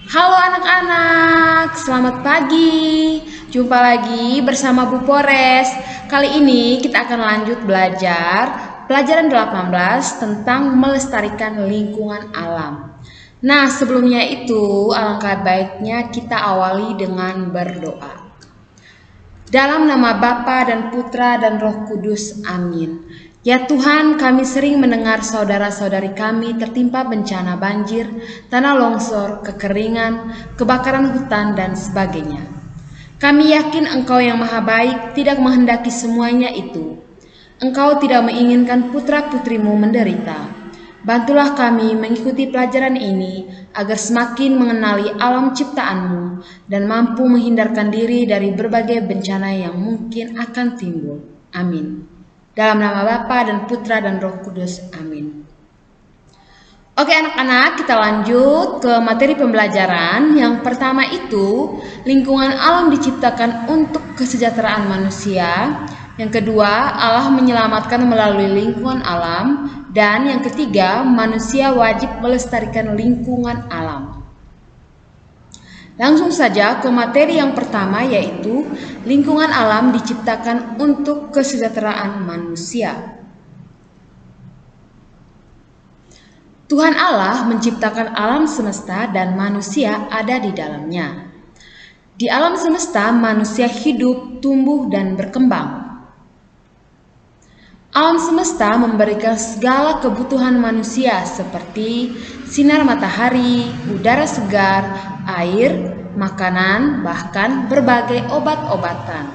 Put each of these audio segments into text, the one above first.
Halo anak-anak, selamat pagi. Jumpa lagi bersama Bu Pores. Kali ini kita akan lanjut belajar pelajaran 18 tentang melestarikan lingkungan alam. Nah, sebelumnya itu alangkah baiknya kita awali dengan berdoa. Dalam nama Bapa dan Putra dan Roh Kudus, amin. Ya Tuhan, kami sering mendengar saudara-saudari kami tertimpa bencana banjir, tanah longsor, kekeringan, kebakaran hutan, dan sebagainya. Kami yakin Engkau yang Maha Baik tidak menghendaki semuanya itu. Engkau tidak menginginkan putra-putrimu menderita. Bantulah kami mengikuti pelajaran ini agar semakin mengenali alam ciptaan-Mu dan mampu menghindarkan diri dari berbagai bencana yang mungkin akan timbul. Amin. Dalam nama Bapa dan Putra dan Roh Kudus. Amin. Oke anak-anak, kita lanjut ke materi pembelajaran. Yang pertama itu, lingkungan alam diciptakan untuk kesejahteraan manusia. Yang kedua, Allah menyelamatkan melalui lingkungan alam. Dan yang ketiga, manusia wajib melestarikan lingkungan alam. Langsung saja ke materi yang pertama, yaitu lingkungan alam diciptakan untuk kesejahteraan manusia. Tuhan Allah menciptakan alam semesta dan manusia ada di dalamnya. Di alam semesta, manusia hidup, tumbuh, dan berkembang. Alam semesta memberikan segala kebutuhan manusia seperti sinar matahari, udara segar, air, makanan, bahkan berbagai obat-obatan.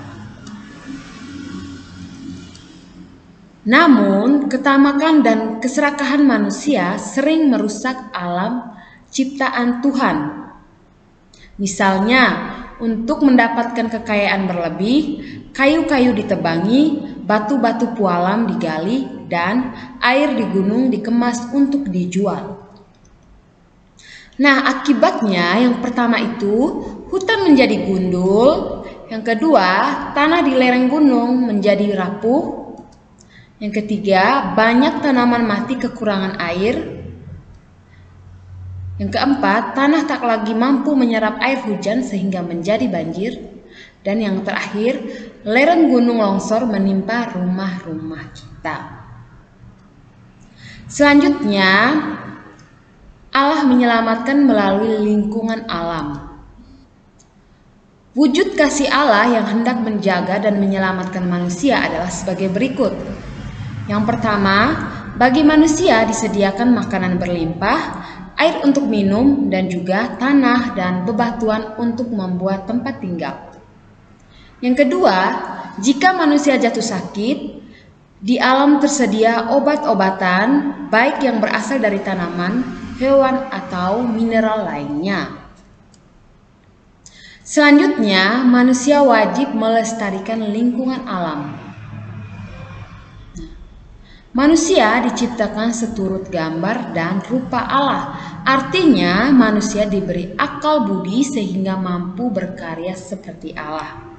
Namun, ketamakan dan keserakahan manusia sering merusak alam ciptaan Tuhan. Misalnya, untuk mendapatkan kekayaan berlebih, kayu-kayu ditebangi, batu-batu pualam digali, dan air di gunung dikemas untuk dijual. Nah, akibatnya yang pertama itu hutan menjadi gundul, yang kedua tanah di lereng gunung menjadi rapuh, yang ketiga banyak tanaman mati kekurangan air, yang keempat tanah tak lagi mampu menyerap air hujan sehingga menjadi banjir, dan yang terakhir lereng gunung longsor menimpa rumah-rumah kita. Selanjutnya, Allah menyelamatkan melalui lingkungan alam. Wujud kasih Allah yang hendak menjaga dan menyelamatkan manusia adalah sebagai berikut. Yang pertama, bagi manusia disediakan makanan berlimpah, air untuk minum, dan juga tanah dan bebatuan untuk membuat tempat tinggal. Yang kedua, jika manusia jatuh sakit, di alam tersedia obat-obatan, baik yang berasal dari tanaman, hewan, atau mineral lainnya. Selanjutnya, manusia wajib melestarikan lingkungan alam. Manusia diciptakan seturut gambar dan rupa Allah. Artinya, manusia diberi akal budi sehingga mampu berkarya seperti Allah.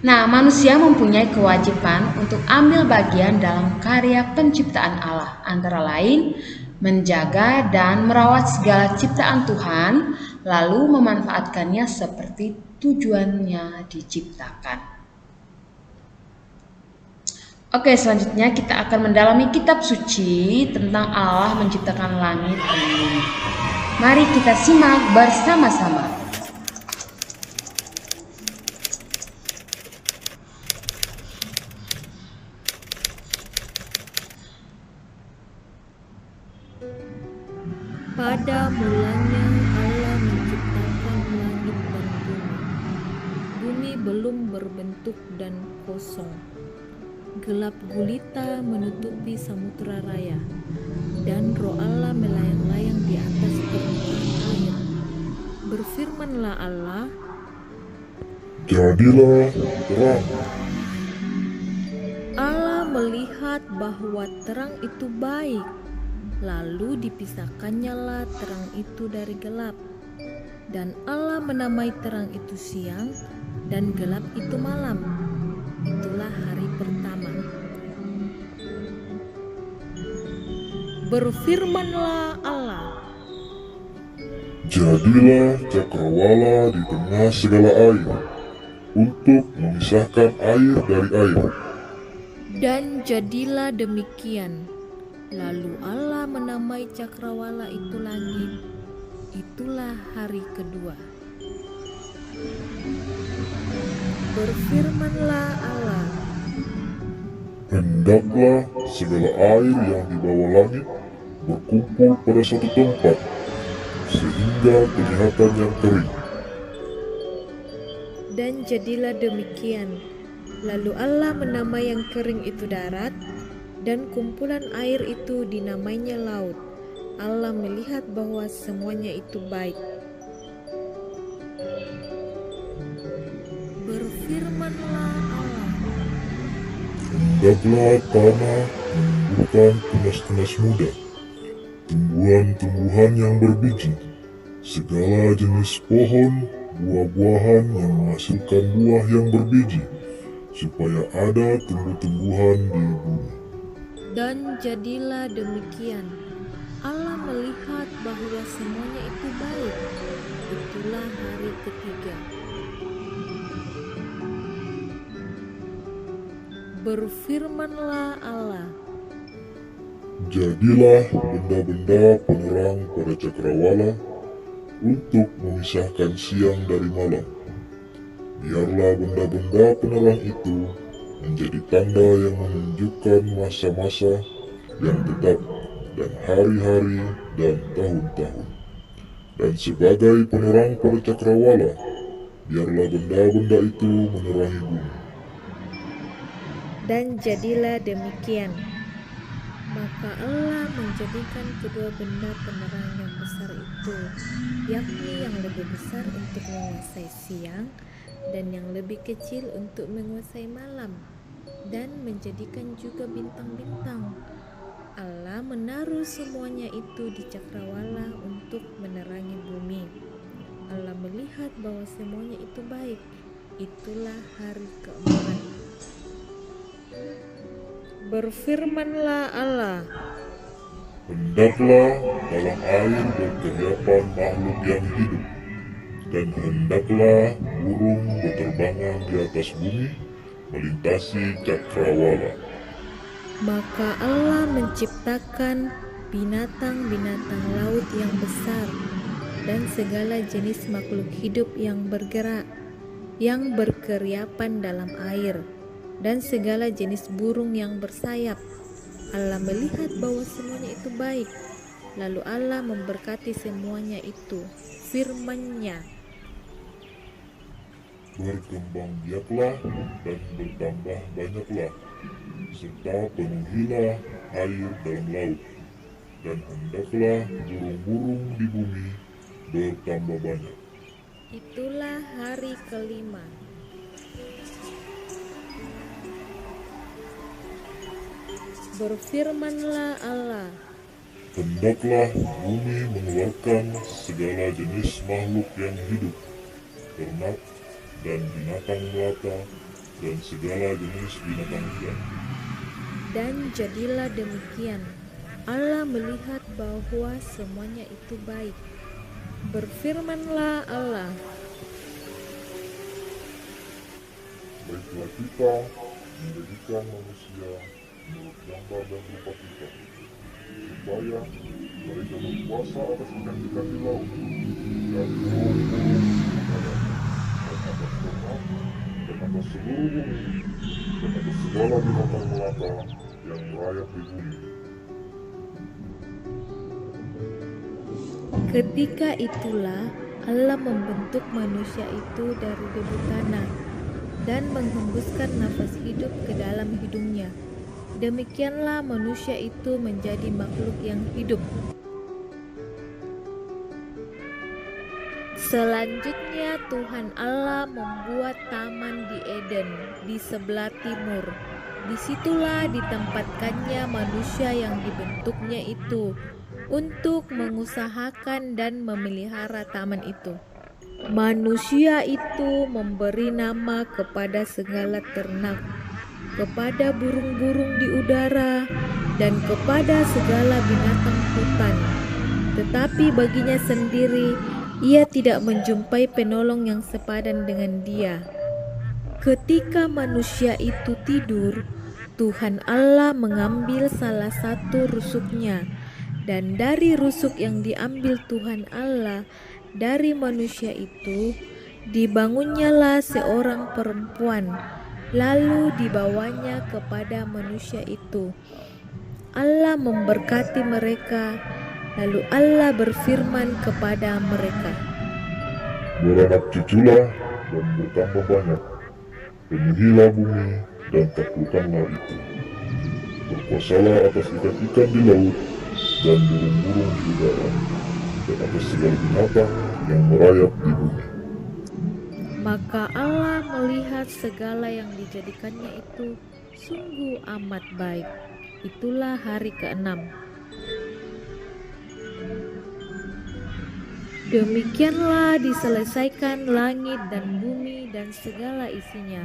Nah, manusia mempunyai kewajiban untuk ambil bagian dalam karya penciptaan Allah, antara lain menjaga dan merawat segala ciptaan Tuhan, lalu memanfaatkannya seperti tujuannya diciptakan. Oke, selanjutnya kita akan mendalami kitab suci tentang Allah menciptakan langit dan bumi. Mari kita simak bersama-sama. Pada mulanya Allah menciptakan langit dan bumi. Bumi belum berbentuk dan kosong. Gelap gulita menutupi samudera raya, dan Roh Allah melayang-layang di atas permukaan air. Berfirmanlah Allah, jadilah terang. Allah melihat bahwa terang itu baik, lalu dipisahkannyalah terang itu dari gelap. Dan Allah menamai terang itu siang, dan gelap itu malam. Itulah hari pertama. Berfirmanlah Allah, Jadilah cakrawala di tengah segala air, untuk memisahkan air dari air. Dan jadilah demikian. Lalu Allah menamai cakrawala itu langit. Itulah hari kedua. Berfirmanlah Allah, Hendaklah segala air yang di bawah langit berkumpul pada suatu tempat, sehingga kelihatan yang kering. dan jadilah demikian. Lalu Allah menamai yang kering itu darat, dan kumpulan air itu dinamainya laut. Allah melihat bahwa semuanya itu baik. Berfirmanlah Allah, Hendaklah tanah menumbuhkan tunas-tunas muda, tumbuhan-tumbuhan yang berbiji, segala jenis pohon, buah-buahan yang menghasilkan buah yang berbiji, supaya ada tumbuh-tumbuhan di bumi. dan jadilah demikian. Allah melihat bahwa semuanya itu baik. Itulah hari ketiga. Berfirmanlah Allah, Jadilah benda-benda penerang pada cakrawala untuk memisahkan siang dari malam. Biarlah benda-benda penerang itu menjadi tanda yang menunjukkan masa-masa yang tetap dan hari-hari dan tahun-tahun. Dan sebagai penerang pada cakrawala, biarlah benda-benda itu menerangi bumi. dan jadilah demikian. Maka Allah menjadikan kedua benda penerang yang besar itu, yakni yang lebih besar untuk menguasai siang dan yang lebih kecil untuk menguasai malam, dan menjadikan juga bintang-bintang. Allah menaruh semuanya itu di cakrawala untuk menerangi bumi. Allah melihat bahwa semuanya itu baik. Itulah hari keempat. Berfirmanlah Allah, Hendaklah dalam air berteriapan makhluk yang hidup, dan hendaklah burung berterbangan di atas bumi, melintasi cakrawala. maka Allah menciptakan binatang-binatang laut yang besar dan segala jenis makhluk hidup yang bergerak, yang berkeriapan dalam air, dan segala jenis burung yang bersayap. Allah melihat bahwa semuanya itu baik. Lalu Allah memberkati semuanya itu. Firman-Nya, Berkembang biaklah dan bertambah banyaklah, serta penuhilah air dalam laut, dan hendaklah burung-burung di bumi bertambah banyak. itulah hari kelima. Berfirmanlah Allah, Hendaklah bumi mengeluarkan segala jenis makhluk yang hidup, ternak dan binatang melata, dan segala jenis binatang liar. dan jadilah demikian. Allah melihat bahwa semuanya itu baik. Berfirmanlah Allah, Baiklah kita menjadikan manusia menurut gambar dan rupa kita, supaya mereka berkuasa atas ikan-ikan di laut, dan burung-burung di udara, dan atas ternak, dan atas seluruh bumi, dan atas segala binatang melata yang merayap di bumi. ketika itulah Allah membentuk manusia itu dari debu tanah dan menghembuskan nafas hidup ke dalam hidungnya. Demikianlah manusia itu menjadi makhluk yang hidup. Selanjutnya Tuhan Allah membuat taman di Eden di sebelah timur. Disitulah ditempatkannya manusia yang dibentuknya itu untuk mengusahakan dan memelihara taman itu. Manusia itu memberi nama kepada segala ternak, kepada burung-burung di udara, dan kepada segala binatang hutan. Tetapi baginya sendiri ia tidak menjumpai penolong yang sepadan dengan dia. Ketika manusia itu tidur, Tuhan Allah mengambil salah satu rusuknya, dan dari rusuk yang diambil Tuhan Allah dari manusia itu, dibangunnyalah seorang perempuan, lalu dibawanya kepada manusia itu. Allah memberkati mereka, lalu Allah berfirman kepada mereka, Beranak cuculah dan bertambah banyak, penuhilah bumi dan taklukkanlah itu. Berkuasalah atas ikan-ikan di laut dan burung-burung di udara, dan atas segala binatang yang merayap di bumi. Maka Allah melihat segala yang dijadikannya itu sungguh amat baik. Itulah hari ke-6. Demikianlah diselesaikan langit dan bumi dan segala isinya.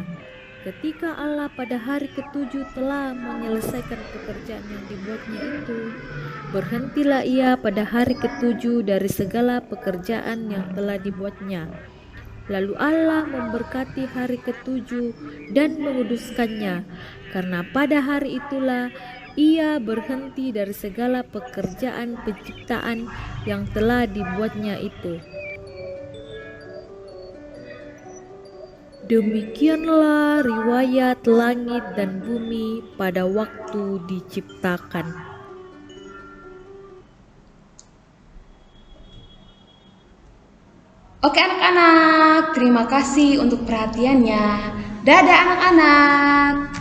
Ketika Allah pada hari ke-7 telah menyelesaikan pekerjaan yang dibuatnya itu, berhentilah ia pada hari ke-7 dari segala pekerjaan yang telah dibuatnya. Lalu Allah memberkati hari ke-7 dan menguduskannya, karena pada hari itulah ia berhenti dari segala pekerjaan penciptaan yang telah dibuatnya itu. Demikianlah riwayat langit dan bumi pada waktu diciptakan. Oke anak-anak, terima kasih untuk perhatiannya. Dadah anak-anak.